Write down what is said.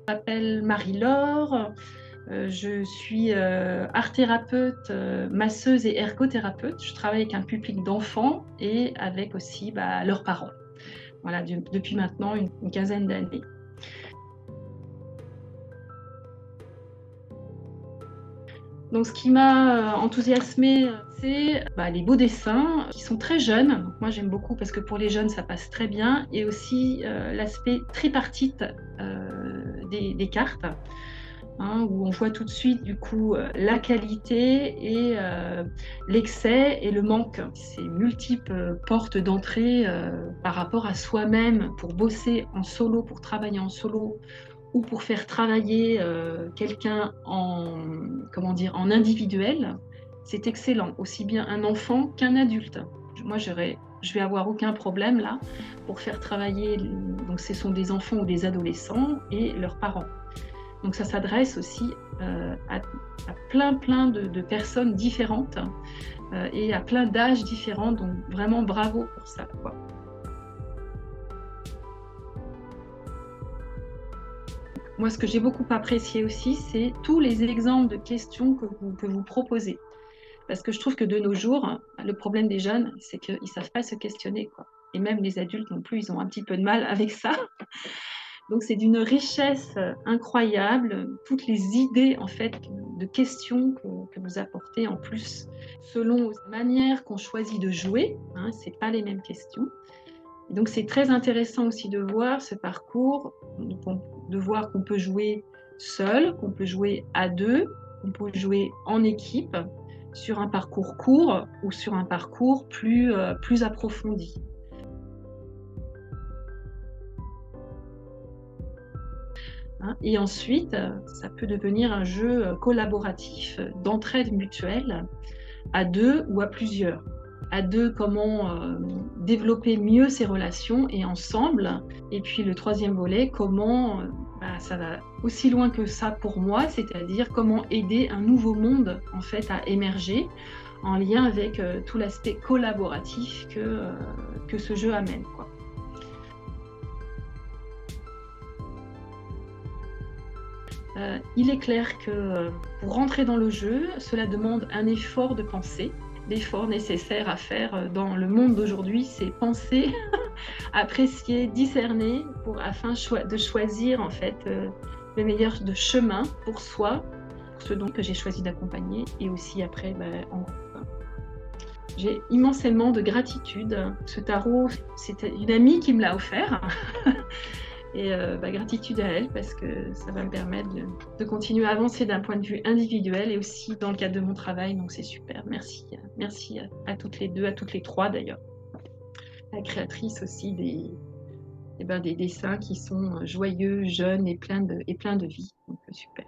Je m'appelle Marie-Laure, je suis art thérapeute, masseuse et ergothérapeute. Je travaille avec un public d'enfants et avec aussi leurs parents. Voilà, depuis maintenant une quinzaine d'années. Donc ce qui m'a enthousiasmée, c'est les beaux dessins qui sont très jeunes. Donc moi j'aime beaucoup parce que pour les jeunes ça passe très bien et aussi l'aspect tripartite des cartes. Hein, où on voit tout de suite du coup la qualité et l'excès et le manque. Ces multiples portes d'entrée par rapport à soi-même pour bosser en solo, pour travailler en solo ou pour faire travailler quelqu'un en individuel, c'est excellent, aussi bien un enfant qu'un adulte. Moi, je vais avoir aucun problème là pour faire travailler, donc ce sont des enfants ou des adolescents et leurs parents. Donc ça s'adresse aussi à plein de personnes différentes et à plein d'âges différents. Donc vraiment bravo pour ça, quoi. Moi, ce que j'ai beaucoup apprécié aussi, c'est tous les exemples de questions que vous proposez. Parce que je trouve que de nos jours, le problème des jeunes, c'est qu'ils ne savent pas se questionner, quoi. Et même les adultes non plus, ils ont un petit peu de mal avec ça. Donc c'est d'une richesse incroyable, toutes les idées en fait de questions que vous apportez en plus, selon la manière qu'on choisit de jouer, hein, c'est pas les mêmes questions. Et donc c'est très intéressant aussi de voir ce parcours, de voir qu'on peut jouer seul, qu'on peut jouer à deux, qu'on peut jouer en équipe, sur un parcours court ou sur un parcours plus approfondi. Hein. Et ensuite, ça peut devenir un jeu collaboratif, d'entraide mutuelle, à deux ou à plusieurs. À deux, comment développer mieux ses relations et ensemble. Et puis le troisième volet, comment, ça va aussi loin que ça pour moi, c'est-à-dire comment aider un nouveau monde en fait à émerger en lien avec tout l'aspect collaboratif que ce jeu amène, quoi. Il est clair que pour rentrer dans le jeu, cela demande un effort de pensée. L'effort nécessaire à faire dans le monde d'aujourd'hui, c'est penser, apprécier, discerner afin de choisir en fait le meilleur de chemin pour soi, pour ceux que j'ai choisi d'accompagner et aussi après en groupe. J'ai immensément de gratitude. Ce tarot, c'était une amie qui me l'a offert. Et gratitude à elle parce que ça va me permettre de continuer à avancer d'un point de vue individuel et aussi dans le cadre de mon travail. Donc c'est super. Merci. Merci à toutes les deux, à toutes les trois d'ailleurs. La créatrice aussi des dessins qui sont joyeux, jeunes et pleins de vie. Donc super.